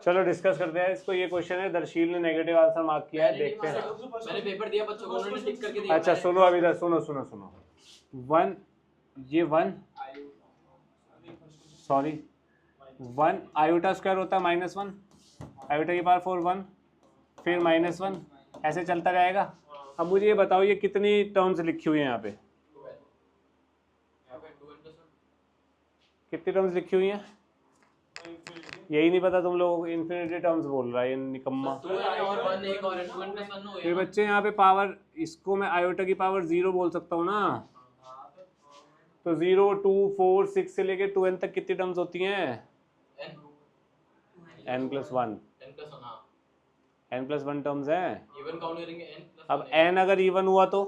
चलो डिस्कस करते हैं इसको। ये क्वेश्चन है, दर्शील ने नेगेटिव आंसर मार्क किया है, देखते हैं। मैंने पेपर दिया बच्चों को, उन्होंने टिक करके दिया। अच्छा सुनो अभी तक, सुनो सुनो सुनो। 1 ये 1 सॉरी 1 आयोटा स्क्वायर होता है -1, आयोटा की पावर 4 1, फिर -1, ऐसे चलता जाएगा। अब मुझे ये बताओ ये कितनी टर्म्स लिखी हुई है यहाँ पे, कितनी टर्म्स लिखी हुई हैं? यही नहीं पता तुम लोगों को? इन्फिनिटी टर्म्स बोल रहा है ये निकम्मा। फिर बच्चे यहाँ पे पावर, इसको मैं आयोटा की पावर 0 बोल सकता हूँ ना, तो 0 2 4 6 से लेके 2n तक कितनी टर्म्स होती हैं? n+1 n+1 टर्म्स है। अब n अगर इवन हुआ तो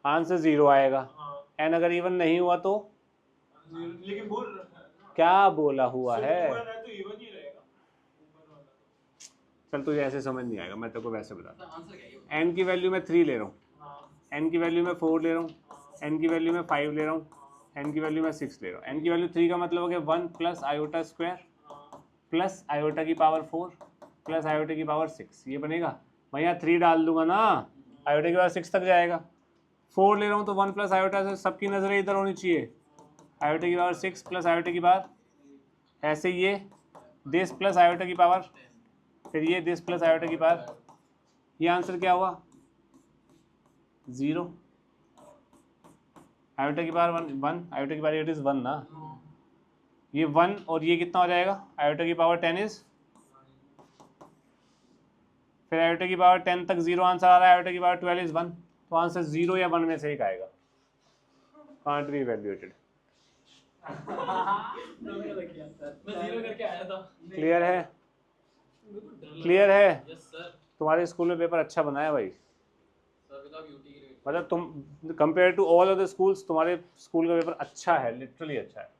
आंसर 0 आएगा, n अगर इवन नहीं हुआ तो लेकिन बोल क्या बोला हुआ है? तो इवन ही रहेगा। चल तुझे ऐसे समझ नहीं आएगा, मैं तेरे को वैसे बताता हूँ। n की वैल्यू मैं 3 ले रहा हूँ, n की वैल्यू मैं 4 ले रहा हूँ, n की वैल्यू मैं 5 ले रहा हूँ, n की वैल्यू मैं 6 ले रहा हूँ। n की वैल्यू 3 का मतलब हो गया 1 plus iota square plus iota की पावर 4 प्लस आयोटा की पावर 6, ये बनेगा। मैं यहाँ 3 डाल दूंगा ना, आयोटा की पावर 6 तक जाएगा। 4 ले रहा हूँ तो 1 प्लस आयोटा से सबकी नजरें इधर होनी चाहिए, आयोटा की पावर 6 प्लस आयोटा की पावर, ऐसे ये दिस प्लस आयोटा की पावर, फिर ये दिस प्लस आयोटा की पावर। ये आंसर क्या हुआ? 0। आयोटा की पावर 1 आयोटा की पावर इट इज 1 ना, ये 1 और ये कितना हो जाएगा? आयोटा की पावर 10 इज, फिर आयोटा की पावर 10 तक 0 आंसर आ रहा है, आयोटा की पावर 12 इज 1, तो आंसर 0 या 1 में से एक आएगा। Can't be evaluated. क्लियर है? क्लियर है? तुम्हारे स्कूल में पेपर अच्छा बनाया भाई, मतलब तुम compare to all other schools तुम्हारे स्कूल का पेपर अच्छा है, लिटरली अच्छा है।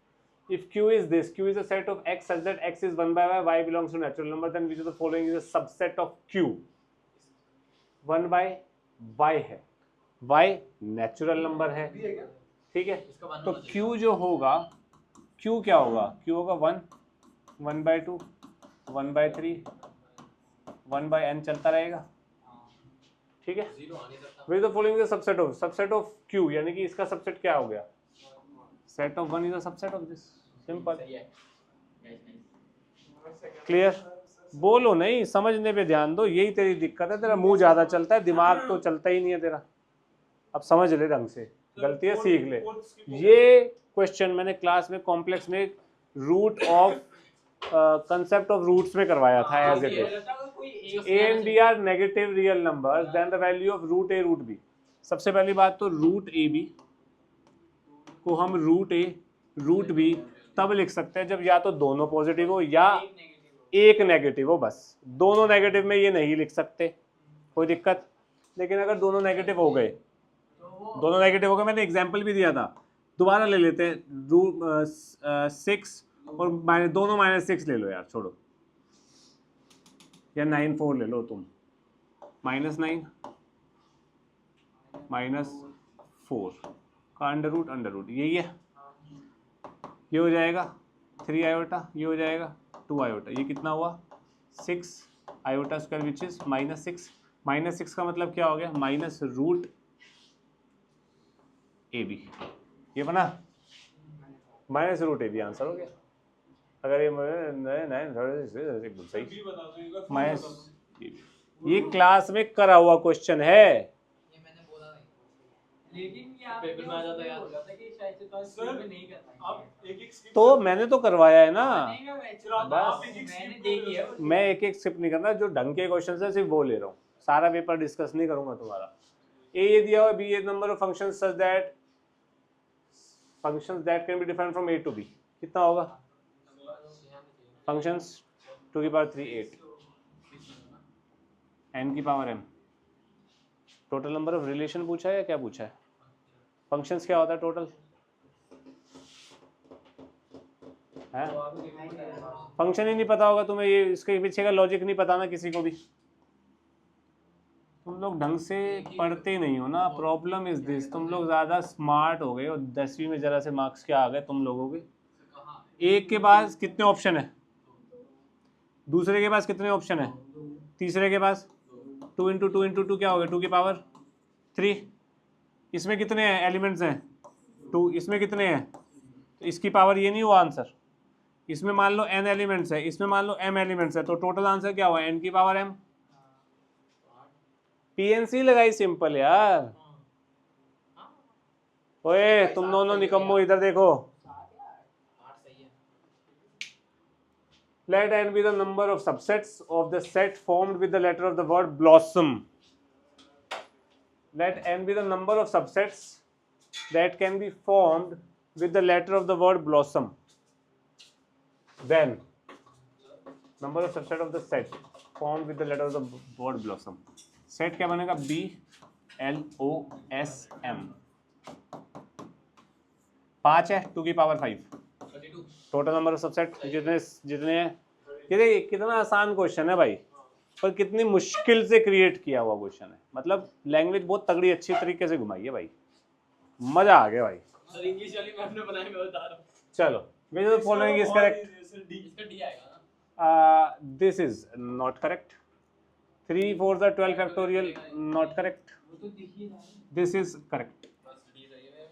If Q is this, Q is a set of X such that X is 1 by Y belongs to natural number, then which of the following is a subset of Q? 1 by Y है, Y natural number है, ठीक है? तो Q जो होगा, Q क्या होगा? Q होगा 1, 1 by 2, 1 by 3, 1 by n चलता रहेगा, ठीक है? Which of the following is a subset of Q, यानी कि इसका सबसेट क्या हो गया? Set of 1 is a subset of this. Simple. Clear? बोलो नहीं, समझने पे ध्यान दो, यही तेरी दिक्कत है, तेरा मुंह ज्यादा चलता है, दिमाग तो चलता ही नहीं है तेरा। अब समझ ले ढंग से, गलती है सीख ले। ये क्वेश्चन मैंने क्लास में कॉम्प्लेक्स में root of concept of roots में करवाया था as it is. A and B are negative real numbers, then the value of root A root B. सबसे पहली बात तो रूट ए बी को हम रूट ए रूट बी तब लिख सकते हैं जब या तो दोनों पॉजिटिव हो या एक नेगेटिव हो, बस। दोनों नेगेटिव में ये नहीं लिख सकते, कोई दिक्कत। लेकिन अगर दोनों नेगेटिव हो गए, मैंने एग्जांपल भी दिया था, दोबारा ले लेते हैं। रूट 6 और दोनों -6 ले लो यार, छोड़ो, या 9 4 ले लो तुम, -9 -4 का अंडर रूट यही है। ये हो जाएगा 3 आयोटा, ये हो जाएगा 2 आयोटा, ये कितना हुआ 6 आयोटा स्क्वायर विच इज -6। -6 का मतलब क्या हो गया? -रूट ए बी, ये बना -रूट ए बी आंसर हो गया। अगर ये एकदम सही माइनस, ये क्लास में करा हुआ क्वेश्चन है, लेकिन ये पेपर में आ जाता यार कि शायद से तो स्कूल में नहीं करना। आप एक तो मैंने तो करवाया है ना, बस मैंने देखी है। मैं एक स्किप नहीं करना, जो ढंग के क्वेश्चन है सिर्फ वो ले रहा हूँ, सारा पेपर डिस्कस नहीं करूंगा तुम्हारा। ए दिया हुआ, B A number of functions such that that can be defined from A to B, कितना होगा? फंक्शंस 2 की पावर 3 8, n की power m, total number of relation पूछा है या क्या पूछा है? फंक्शंस क्या होता है टोटल? फंक्शन ही नहीं पता होगा तुम्हें, ये इसके पीछे का लॉजिक नहीं पता ना किसी को भी। तुम लोग ढंग से पढ़ते नहीं हो ना, प्रॉब्लम इज दिस। तुम लोग ज़्यादा स्मार्ट हो गए और 10वीं में ज़रा से मार्क्स क्या आ गए तुम लोगों के, एक के पास कितने ऑप्शन है, दूसरे के पास कितने ऑप्शन है, तीसरे के पास 2 इंटू टू इंटू टू क्या हो गया 2 की पावर 3। इसमें कितने हैं एलिमेंट्स हैं 2, इसमें कितने हैं, तो इसकी पावर ये नहीं हुआ आंसर। इसमें मान लो n एलिमेंट्स है, इसमें मान लो m एलिमेंट्स है, तो टोटल आंसर क्या हुआ n की पावर m। पीएनसी लगाई सिंपल यार। ओए तुम दोनों निकम्मो इधर देखो। Let n be the number of subsets of the set formed with the letter of the word blossom. Let n be the number of subsets that can be formed with the letter of the word blossom. Then number of subset of the set formed with the letter of the word blossom. Set क्या बनेगा B L O S M। 5 है 2 की power 5। Total number of subset जितने जितने हैं। कितना आसान question है भाई, पर कितनी मुश्किल से क्रिएट किया हुआ क्वेश्चन है। मतलब लैंग्वेज बहुत तगड़ी अच्छी तरीके से घुमाई है भाई, मजा आ गया भाई। सर इंग्लिश वाली मैम ने बनाया, मैं बता रहा हूं। चलो which of the following is correct? इसका डी आएगा ना। This is not correct. 3 4 the 12 factorial not correct. वो तो दिख ही रहा है। This is correct. बस डी सही है।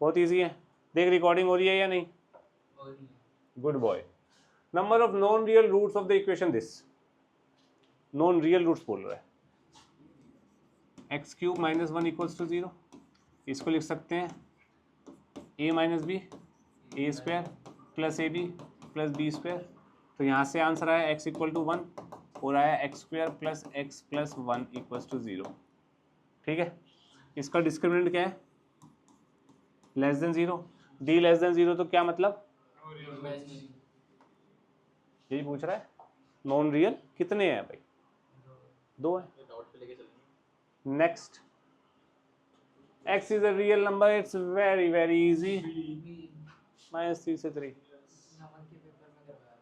बहुत इजी है। देख रिकॉर्डिंग हो रही है या नहीं? और good boy. Number of non real roots of the equation this. Non real roots बोल रहा है। X cube minus 1 equals to 0। इसको लिख सकते हैं a minus B A square plus A B plus B square. तो यहाँ से आंसर आया एक्स इक्वल टू 1 और आया X square plus X plus 1 equals to 0। ठीक है, इसका डिस्क्रिमिनेंट क्या है? Less than 0। D less than 0 तो क्या मतलब? यही पूछ रहा है। नॉन रियल कितने हैं भाई? 2 है। Next, x is a real number, it's very very easy। -3 से 3।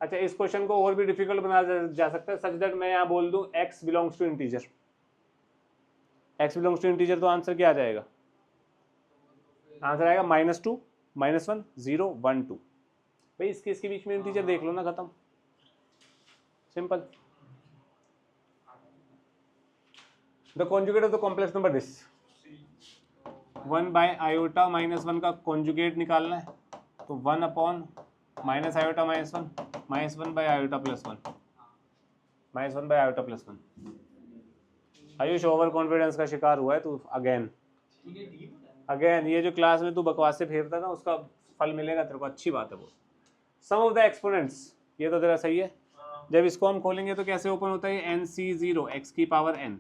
अच्छा, इस क्वेश्चन को और भी डिफिकल्ट बनाया जा सकता है सच दैट मैं यहाँ बोल दूं x belongs to integer. x belongs to integer तो आंसर क्या आ जाएगा? आंसर आएगा -2 -1 0 1 2। भाई इसके बीच में इंटीजर देख लो ना, खत्म, simple. The conjugate of the complex number this 1 by iota minus 1 का कॉन्जुगेट निकालना है, तो 1 upon minus iota minus 1 -1 by iota plus 1 -1 by iota plus 1। Ayush overconfidence का शिकार हुआ है तू अगेन। ये जो क्लास में तू बकवास से फेरता था उसका फल मिलेगा तेरे को, अच्छी बात है वो। सम ऑफ द एक्सपोनेंट्स, ये तो तेरा सही है। जब इसको हम खोलेंगे तो कैसे ओपन होता है? NC0 x की पावर n,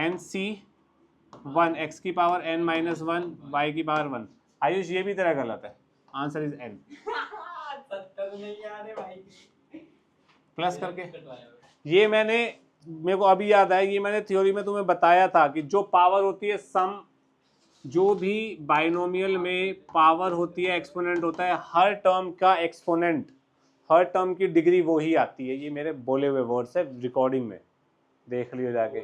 NC1 x की पावर n माइनस 1 y की पावर 1। आयुष ये भी तेरा गलत है, आंसर इज n। प्लस करके ये मेरे को अभी याद आया, ये मैंने थ्योरी में तुम्हें बताया था कि जो पावर होती है सम, जो भी बाइनोमियल में पावर होती है एक्सपोनेंट होता है, हर टर्म का एक्सपोनेंट, हर टर्म की डिग्री वो ही आती है। ये मेरे बोले हुए वर्ड्स है, रिकॉर्डिंग में देख लियो जाके।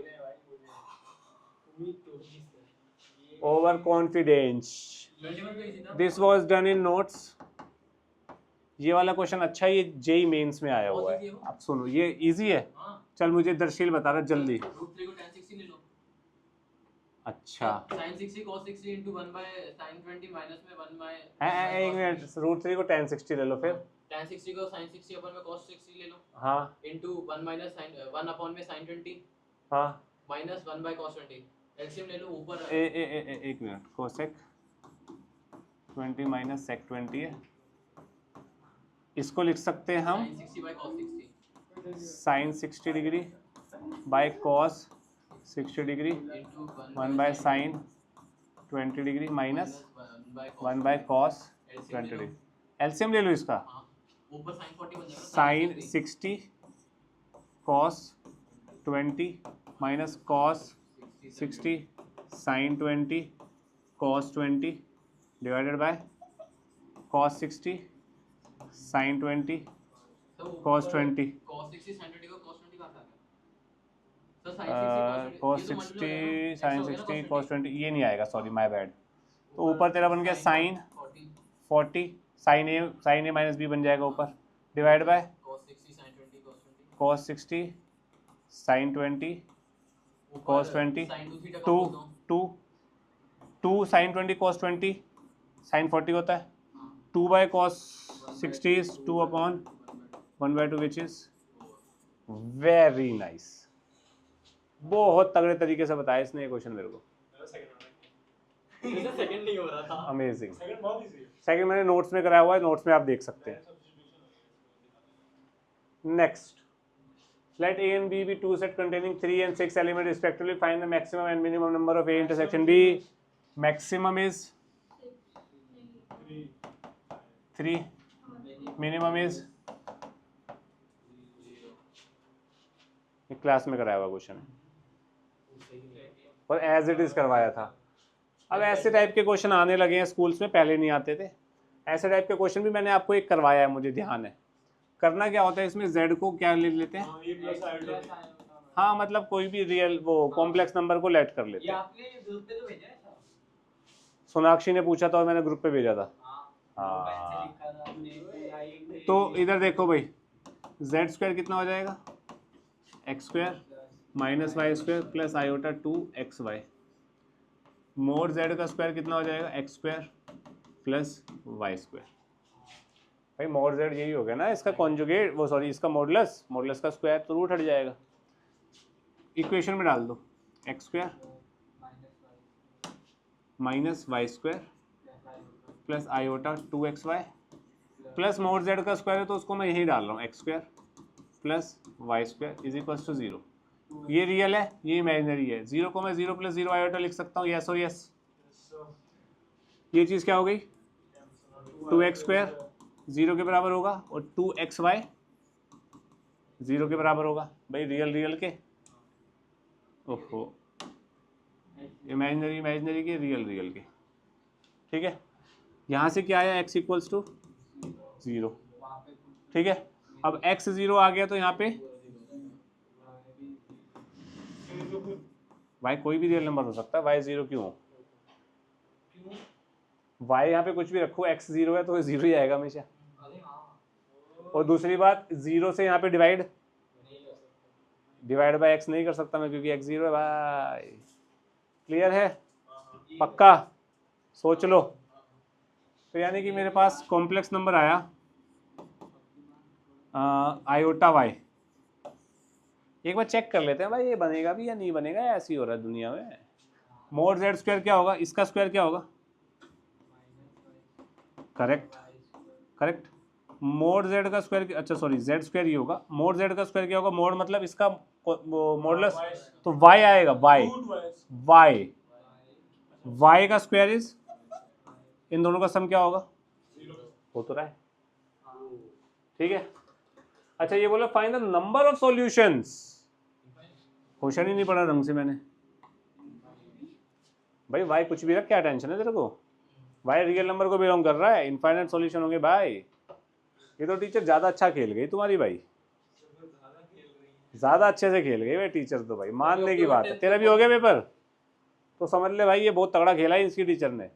Over confidence, this was done in notes. ये वाला क्वेश्चन अच्छा, ये जेई मेंस में आया हुआ है। अब सुनो, ये इजी है। चल मुझे दर्शील बता रहा जल्दी। √3 को tan 60 ले लो। अच्छा, sin 60 cos 60 into 1 by sin 20 minus में 1 by एक मिनट, √3 को tan 60 ले लो, फिर tan 60 को sin 60 अपन में cos 60 ले लो। हाँ, into 1 minus sin 1 upon में sin 20 हाँ, minus 1 by cos 20। एलसीएम ले लो ऊपर। एक मिनट, cosec 20 माइनस sec 20 है। इसको लिख सकते हैं हम sin 60 by cos 60 sin 60 degree by cos 60 degree into 1 by sin 20 degree minus 1 by cos 20 degree. LCM ले लो इसका। हाँ, ऊपर sin 40 बन जाएगा। sin 60 cos 20 minus cos 60 sin 20 cos 20 divided by cos 60 sin 20 cos 20 cos 60 sin 20 को cos 20 कहाँ से आ गया? तो cos 60 sin 60 cos 20 ये नहीं आएगा, सॉरी माय बैड। तो ऊपर तेरा बन गया sin 40 साइन ए माइनस बी बन जाएगा ऊपर, divide by cos 60 sin 20 cos 20 cos 20 sin 2 theta 2 का बोल 2 साइन 20 cos 20 साइन 40 होता है, 2 by cos 60 is 2 upon 1/2 which is very nice. बहुत तगड़े तरीके से बताया इसने ये क्वेश्चन मेरे को, सेकंड सेकंड नहीं हो रहा था। अमेजिंग। सेकंड बहुत इजी है। सेकंड मैंने नोट्स में कराया हुआ है, नोट्स में आप देख सकते हैं। Next, let A and B be two set containing 3 and 6 elements respectively. Find the maximum and minimum number of A intersection B. Maximum is 3, minimum is, ये क्लास में कराया हुआ क्वेश्चन है और एज इट इज करवाया था। अब ऐसे टाइप के क्वेश्चन आने लगे हैं स्कूल्स में, पहले नहीं आते थे। ऐसे टाइप के क्वेश्चन भी मैंने आपको एक करवाया है, मुझे ध्यान है। करना क्या होता है इसमें, z को क्या ले लेते हैं, हाँ, ये प्लस आयोटा। हाँ मतलब कोई भी रियल वो कॉम्प्लेक्स नंबर को लेट कर लेते ये हैं। आपने ग्रुप पे तो भेजा है सर? सोनाक्षी ने पूछा था और मैंने ग्रुप पे भेजा था। हाँ पेन से लिखा था आपने। तो इधर देखो भाई, z स्क्वायर कितना हो जाएगा, X square minus Y square plus iota 2xy। Mod z का स्क्वायर कितना हो जाएगा, X square plus Y square. भाई मोड z यही हो गया ना, इसका कॉन्जुगेट वो सॉरी इसका मॉडुलस, मॉडुलस का स्क्वायर तो रूट हट जाएगा। इक्वेशन में डाल दो, X square minus Y square plus iota 2xy plus mod z का स्क्वायर है तो उसको मैं यही डाल रहा हूँ, X square plus Y square is equal to 0। ये रियल है, ये इमेजिनरी है। 0 को मैं 0 प्लस 0 आयोटा लिख सकता हूँ, यस और यस। ये चीज़ क्या हो गई, 2x स्क्वायर 0 के बराबर होगा और 2xy 0 के बराबर होगा। भाई रियल रियल के, ओहो इमेजिनरी इमेजिनरी के, रियल रियल के, ठीक है। यहाँ से क्या आया, x इक्वल्स टू 0, ठीक है। अब x 0 आ गया तो यहाँ पे y कोई भी रियल नंबर हो सकता है, y 0 क्यों हो, y यहाँ पे कुछ भी रखो, x 0 है तो 0 ही आएगा हमेशा। और दूसरी बात, 0 से यहाँ पे डिवाइड बाय x नहीं कर सकता मैं, क्योंकि x 0 है भाई। क्लियर है, पक्का, सोच लो। तो यानी कि मेरे पास कॉम्प्लेक्स नंबर आया आयोटा वाई। एक बार चेक कर लेते हैं भाई ये बनेगा भी या नहीं बनेगा, ऐसी हो रहा है दुनिया में। मोड z स्क्वायर क्या होगा, इसका स्क्वायर क्या होगा, करेक्ट करेक्ट। मोड z का स्क्वायर, अच्छा सॉरी z स्क्वायर ये होगा, मोड z का स्क्वायर क्या होगा, मोड मतलब इसका मॉडुलस, तो y आएगा, y का स्क्वायर इज, इन दोनों का सम क्या होगा, हो तो रहा है, ठीक है। अच्छा ये बोला find the number of solutions, question ही नहीं पढ़ा ढंग से मैंने। भाई y कुछ भी रख, क्या टेंशन है तेरे को, y रियल नंबर को बिलोंग कर रहा है, इनफाइनाइट सॉल्यूशन होंगे भाई। ये तो टीचर ज्यादा अच्छा खेल गई तुम्हारी भाई, ज्यादा अच्छे से खेल गई भाई टीचर तो, भाई मानने की बात है। तेरा भी हो गया पेपर तो समझ ले भाई ये बहुत तगड़ा खेला है इसकी टीचर ने,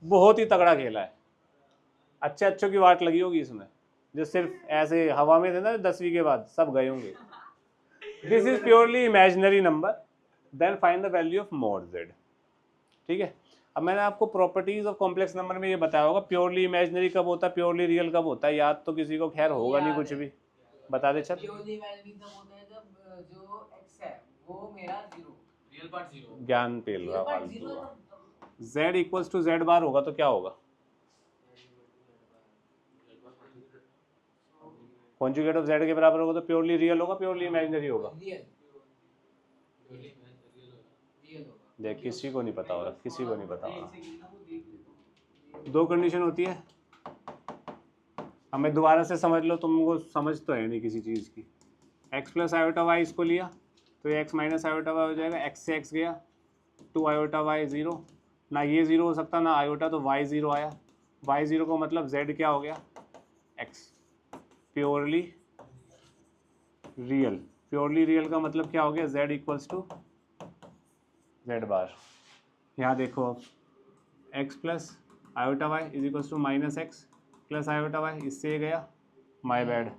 बहुत ही तगड़ा खेला है। अच्छे अच्छों की वाट लगी होगी इसमें, जो सिर्फ ऐसे हवा में थे ना 10वीं के बाद सब गए होंगे। This is purely imaginary number, then find the value of mod z, ठीक है। अब मैंने आपको प्रॉपर्टीज ऑफ कॉम्प्लेक्स नंबर में ये बताया होगा, प्योरली इमेजिनरी कब होता है, प्योरली रियल कब होता है, याद तो किसी को खैर होगा नहीं कुछ भी, बता दे चल। प्योरली इमेजिनरी तब होता है जब जो x है वो मेरा 0, रियल पार्ट 0, ज्ञान पेल रियल रहा पार्ट फालतू 0 का। z इक्वल्स टू z बार होगा तो क्या होगा, कॉन्जुगेट ऑफ z के बराबर होगा तो प्योरली रियल होगा, प्योरली इमेजिनरी होगा। रियल देख किसी को नहीं पता हो रहा, किसी को नहीं पता हो रहा। दो कंडीशन होती है, अब मैं दोबारा से समझ लो, तुमको समझ तो है नहीं किसी चीज़ की। x प्लस आयोटा वाई इसको लिया तो ये x माइनस आयोटा वाई हो जाएगा, x से x गया 2 आयोटा वाई 0, ना ये 0 हो सकता ना आयोटा, तो y 0 आया। y 0 को मतलब z क्या हो गया, x। Purely real, purely real का मतलब क्या हो गया, z equals to z bar. यहाँ देखो अब x plus iota Y is equals to minus X plus iota Y, इससे ये गया, माई बैड,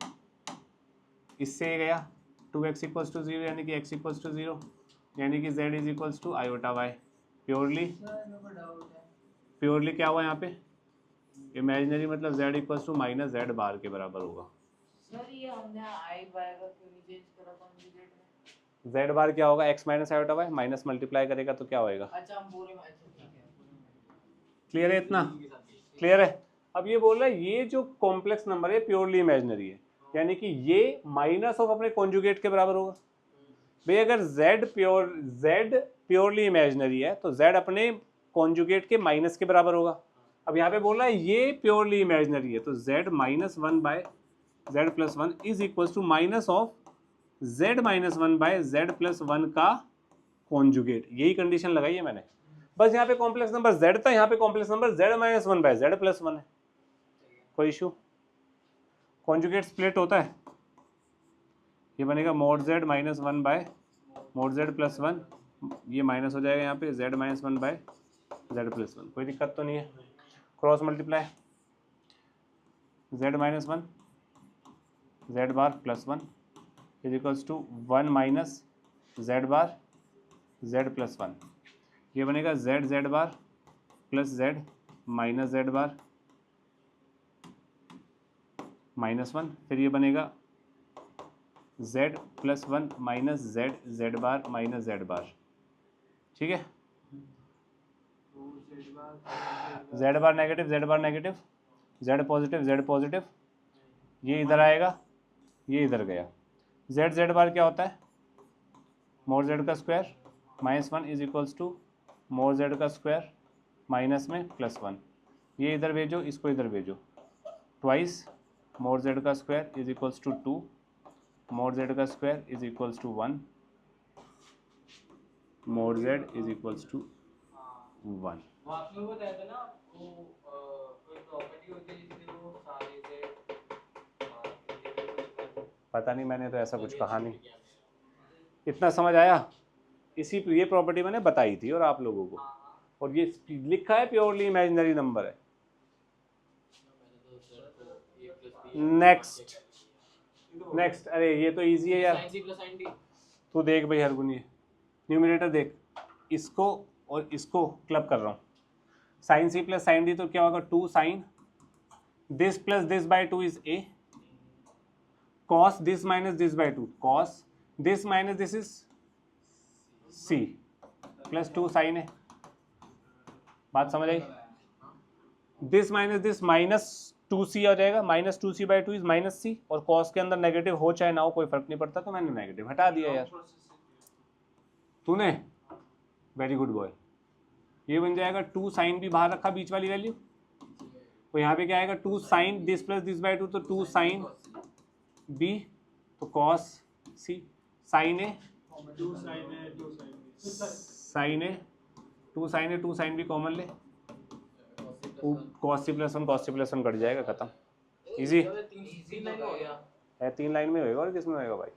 इससे ये गया 2x इक्वल्स टू 0 यानी कि x इक्वल्स टू 0 यानी कि z is equals to iota y. Purely क्या हुआ यहाँ पे, इमेजिनरी मतलब z equals to minus Z bar के बराबर होगा। सर ये हमने आई बाय का क्यों नहीं चेंज करा कॉन्जुगेट में? z बार क्या होगा, x minus iota Y, minus multiply करेगा तो क्या होएगा। अच्छा हम पूरे में, अच्छा ठीक है। क्लियर है इतना, क्लियर है। अब ये बोल रहा है ये जो कॉम्प्लेक्स नंबर है प्योरली इमेजिनरी है, यानी कि ये माइनस ऑफ अपने कॉन्जुगेट के बराबर होगा। भाई अगर z प्योरली इमेजिनरी है तो z अपने कॉन्जुगेट के माइनस के बराबर होगा। अब यहाँ पे बोल रहा है ये प्योरली इमेजिनरी है तो z minus one by Z plus one is equal to minus of z minus one by Z plus one का कॉन्जुगेट। यही कंडीशन लगाई है मैंने। बस यहाँ पे कॉम्प्लेक्स नंबर z था, यहाँ पे complex number z minus one by Z plus one है। कोई इशू, कॉन्जुगेट स्प्लिट होता है, ये बनेगा mod z minus one by mod z plus one, ये माइनस हो जाएगा यहाँ पे z minus one by Z plus one. कोई दिक्कत तो नहीं है। Cross multiply z minus one Z bar plus one is equals to one minus Z bar Z plus one, ये बनेगा Z bar plus z minus Z bar minus one, फिर ये बनेगा z plus one minus Z bar minus Z bar. ठीक है, z bar negative z positive, ये इधर आएगा, ये इधर गया। जेड बार क्या होता है, मोड जेड का square minus one is equals to mod z का स्क्वायर माइनस में प्लस वन, ये इधर भेजो, इसको इधर भेजो, ट्वाइस मोड जेड का square is equals to two, mod z का square is equals to one, mod z is equals to one. वो आप लोगों को बताया था ना, वो कोई प्रॉपर्टी होती है जिसमें वो सारे से पता नहीं, मैंने तो ऐसा कुछ कहा नहीं। इतना समझ आया, इसी ये प्रॉपर्टी मैंने बताई थी और आप लोगों को, और ये लिखा है प्योरली इमेजिनरी नंबर है। नेक्स्ट, अरे ये तो इजी है यार, तू देख भाई हरगुनी, न्यूमरेटर देख, इसको और इसको क्लब कर रहा हूँ, sine C plus sine D, तो क्या होगा, two sine this plus this by two is A, cos this minus this by two, cos this minus this is C plus two sine है। बात समझ आई, this minus this minus two C आ जाएगा, minus two C by two is minus C, और cos के अंदर negative हो चाहे ना हो कोई फर्क नहीं पड़ता, तो मैंने नेगेटिव हटा दिया यार तूने, वेरी गुड बॉय। ये बन जाएगा टू साइन भी बाहर रखा बीच वाली वैल्यू, तो यहाँ पे क्या आएगा, two sine this plus this by two, तो टू साइन बी, तो cos C, sine A sine A two sine B common ले, cos C plus one cut जाएगा, खत्म, इजी है। तीन लाइन में होएगा और किस में होएगा भाई,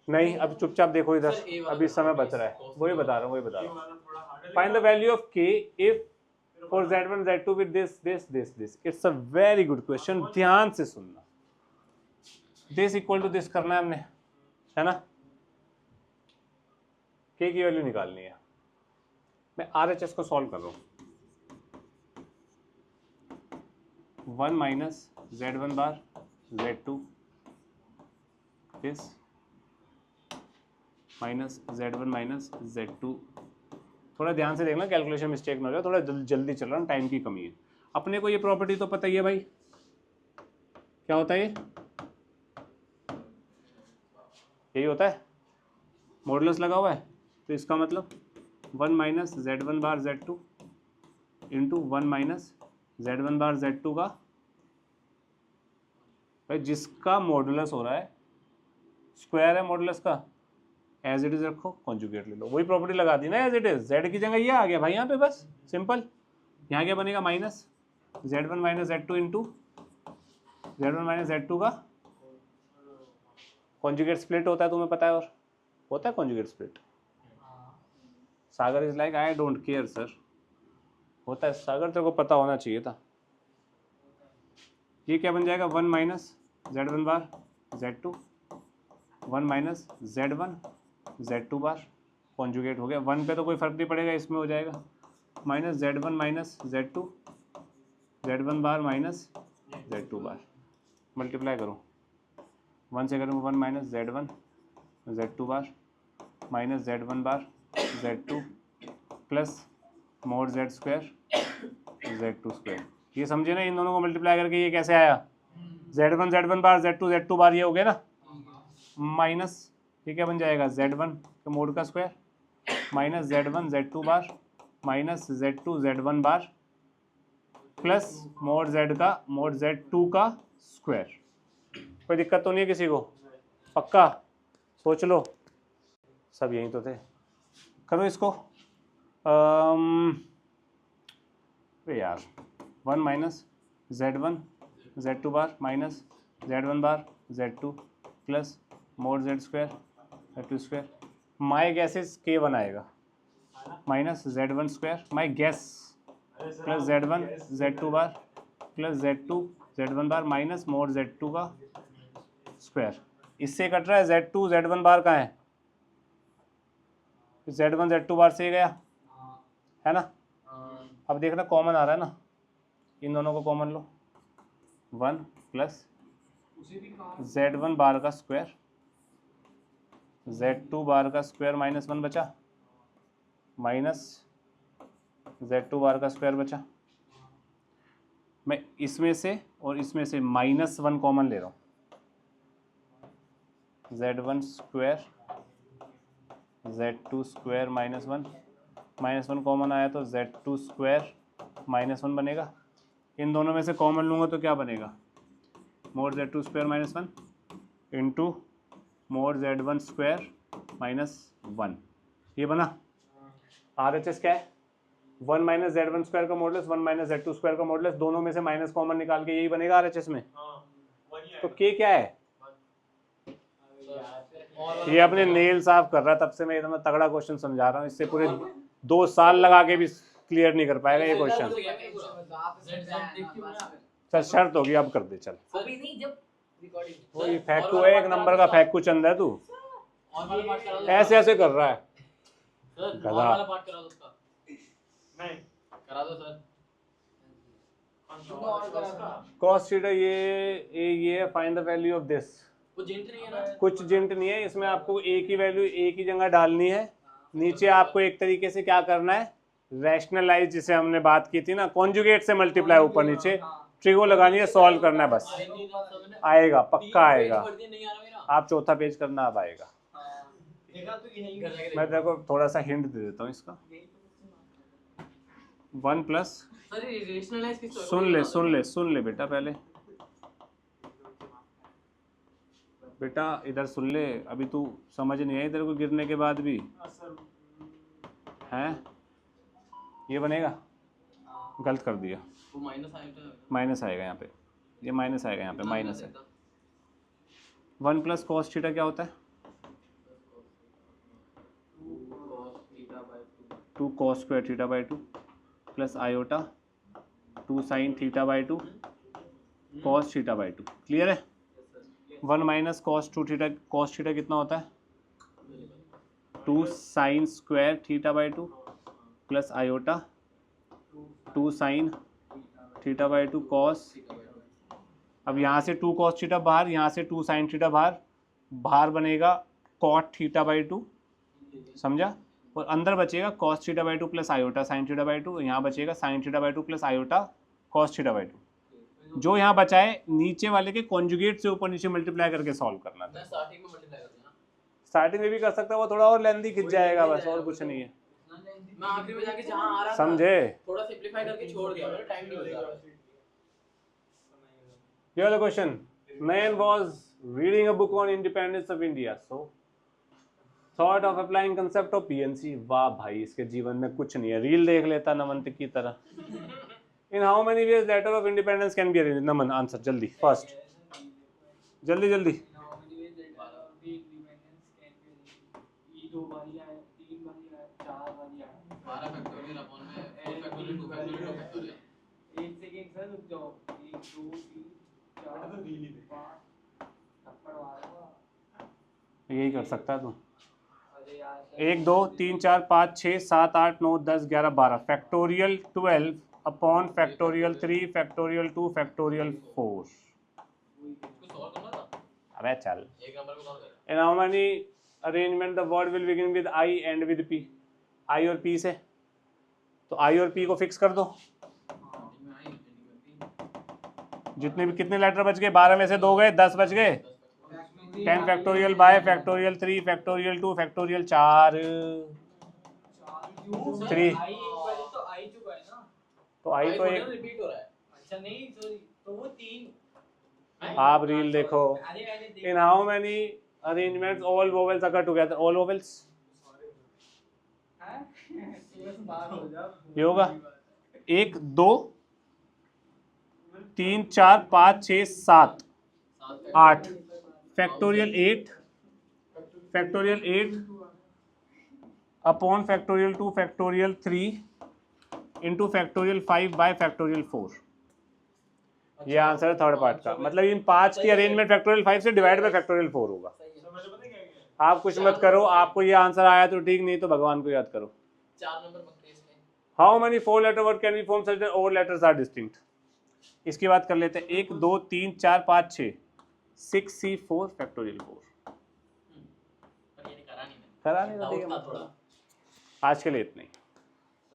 नहीं अब चुपचाप देखो इधर, अभी समय बच रहा है, वही बता रहा हूँ। Find the value of k if for z1 z2 with this. It's a very good question, ध्यान से सुनना। दिस इक्वल टू दिस करना है हमने, है ना, k की वैल्यू निकालनी है। मैं RHS को सॉल्व कर रहा हूँ, 1 minus z1 bar z2 this minus z1 minus z2। थोड़ा ध्यान से देखना, कैलकुलेशन मिस्टेक ना हो जाए, थोड़ा जल्दी चल रहा हूँ, टाइम की कमी है। अपने को ये प्रॉपर्टी तो पता ही है भाई, क्या होता है ये, यही होता है, मॉडुलस लगा हुआ है, तो इसका मतलब 1 minus z1 bar z2 into 1 minus z1 bar z2 का, भाई जिसका मॉडुलस हो रहा है, स्क्वायर है मॉडुलस का, एज इट इज रखो, कॉन्जुगेट ले लो, वही प्रॉपर्टी लगा दी ना, एज इट इज, z की जगह ये आ गया भाई यहाँ पे, बस सिंपल। यहाँ क्या बनेगा, minus z1 minus z2 into z1 minus z2 का कॉन्जुगेट स्प्लिट होता है, तुम्हें पता है, और होता है conjugate split. Sagar is like I don't care sir, होता है सागर, तेरे को पता होना चाहिए था। ये क्या बन जाएगा, 1 minus Z1 bar Z2, 1 minus Z1 Z2 बार, कॉन्जुगेट हो गया। 1 पे तो कोई फर्क नहीं पड़ेगा, इसमें हो जाएगा minus Z1 minus Z2, Z1 bar minus Z2 बार, मल्टीप्लाई करो 1 से करूँ 1 minus Z1 Z2 bar minus Z1 bar Z2 plus mod Z square Z2 square. ये समझे ना, इन दोनों को मल्टीप्लाई करके ये कैसे आया, Z1 बार Z2 बार, ये हो गया ना, माइनस ये क्या बन जाएगा, Z1 के मोड का square minus Z1 Z2 bar minus Z2 Z1 बार प्लस मोड Z का मोड Z2 का स्क्वायर। कोई दिक्कत तो नहीं है किसी को, पक्का, सोच लो, सब यहीं तो थे। करो इसको, यार 1 minus Z1 Z2 bar minus Z1 bar Z2 plus mod Z square Z2 square. My guesses K1 आएगा minus Z1 square, my guess plus Z1 Z2 bar plus Z2 Z1 bar minus mod Z2 का square. इससे cut रहा है, Z2 Z1 बार कहाँ है, Z1 Z2 बार से गया है ना। अब देखना कॉमन आ रहा है ना, इन दोनों को कॉमन लो, 1 प्लस Z1 बार का स्क्वायर Z2 बार का स्क्वायर माइनस 1 बचा माइनस Z2 बार का स्क्वायर बचा। मैं इसमें से और इसमें से -1 कॉमन ले रहा हूँ, Z1 square Z2 square -1 common आया तो Z2 स्क्वायर -1 बनेगा। इन दोनों में से कॉमन लूँगा तो क्या बनेगा, mode Z2 square -1 into mode Z1 square -1, ये बना। RHS क्या है, 1 माइनस Z1 स्क्वायर का मॉडुलस 1 माइनस Z2 स्क्वायर का मॉडुलस, दोनों में से माइनस कॉमन निकाल के यही बनेगा RHS में। तो K क्या है, ये अपने नेल साफ कर रहा है, तब से मैं एकदम तगड़ा क्वेश्चन समझा रहा हूँ, इससे पूरे 2 साल लगा के भी क्लियर नहीं कर पाएगा ये क्वेश्चन। चल शर्त होगी, अब कर दे चल। अभी नहीं, जब रिकॉर्डिंग वही फैक्टू है, एक नंबर का फैक्टू चंद है तू, ऐसे ऐसे कर रहा है गधा। कॉस थीटा ये find the value of this, कुछ जिंट नहीं है इसमें, आपको एक ही वैल्यू एक ही जगह डालनी है। नीचे आपको एक तरीके से क्या करना है, रैशनलाइज, जिसे हमने बात की थी ना, कॉन्जुगेट से मल्टीप्लाई ऊपर नीचे, ट्रिगो लगानी है, सॉल्व करना है बस, आएगा पक्का आएगा। आप चौथा पेज करना, अब आएगा। मैं तेरे को थोड़ा सा हिंट दे देता हूँ इसका, 1 प्लस, सुन ले बेटा, पहले बेटा इधर सुन ले, अभी तू समझ नहीं आई तेरे को गिरने के बाद भी हैं, ये बनेगा, गलत कर दिया, माइनस आएगा यहाँ पे, ये माइनस आएगा यहाँ पे, माइनस है। 1 प्लस कॉस थीटा क्या होता है, 2 cos square theta by 2 plus iota 2 sine theta by 2 cos theta by 2, clear है। 1 माइनस कॉस थीटा कितना होता है, 2 sine square theta by 2 plus iota 2 sine theta by 2 cos. अब यहाँ से 2 कॉस थीटा बाहर, यहाँ से 2 साइन थीटा बाहर बनेगा कॉट थीटा बाई 2, समझा, और अंदर बचेगा cos theta by 2 plus iota sine theta by 2, यहाँ बचेगा sine theta by 2 plus iota cos theta by 2। जो यहाँ बचा है नीचे वाले के कॉन्जुगेट से ऊपर नीचे मल्टीप्लाई करके सॉल्व करना था। स्टार्टिंग में भी कर सकता है, वो थोड़ा और लेंथी खिंच जाएगा बस, और कुछ नहीं है। मैं आखिरी में जाके जहां आ रहा था समझे, थोड़ा सिंपलीफाई करके छोड़ दिया, मेरा टाइम नहीं बचा। Here the question, man was reading a book on independence of India, so thought of applying concept of PNC। वाह भाई, इसके जीवन में कुछ नहीं है, रील देख लेता नमन की तरह। In how many ways letter of independence can be arranged? Naman answer जल्दी, फर्स्ट, जल्दी। फैक्टोरियल 2 फैक्टोरियल एक सेकंड सर रुक जाओ 1 2 3 4 5 थप्पड़ मारूंगा यही कर सकता है तू। अरे यार 1 2 3 4 5 6 7 8 9 10 11 12 factorial 12 upon factorial 3 factorial 2 factorial 4। कुछ और करना था अबे चल। एक नंबर को कौन करेगा In how many arrangement the word will begin with I and with P? I और P से, तो I और P को फिक्स कर दो। स्टार्टिंग में आई एंडिंग में 3 जितने भी कितने लेटर बच गए, 12 में से 2 गए, 10 बच गए। 10 factorial by factorial 3 factorial 2 factorial 4 3। आई एक बार तो आई चुका है ना तो I तो एक। रिपीट हो रहा है अच्छा नहीं सॉरी तो वो 3 आप रील देखो। अरे मैंने देख In how many arrangements all vowels occur together? All vowels हैं बस बात हो जा ये होगा 1 2 3 4 5 6 7 8 factorial 8 upon factorial 2 factorial 3 into factorial 5 bye factorial 4। ये आंसर है थर्ड पार्ट का। मतलब इन 5 की अरेंजमेंट फैक्टोरियल 5 से डिवाइड बाय फैक्टोरियल 4 होगा। आप कुछ मत करो, आपको ये आंसर आया तो ठीक, नहीं तो भगवान को याद करो। 4 नंबर बनते हैं इसमें how many 4 letter word can be form such that all letters are distinct? इसकी बात कर लेते हैं। 1 2 3 4 5 6 6C4 फैक्टोरियल 4। पर ये नहीं करा नहीं मैंने करा नहीं तो डाउट ठीक था है, थोड़ा आज के लिए इतना ही।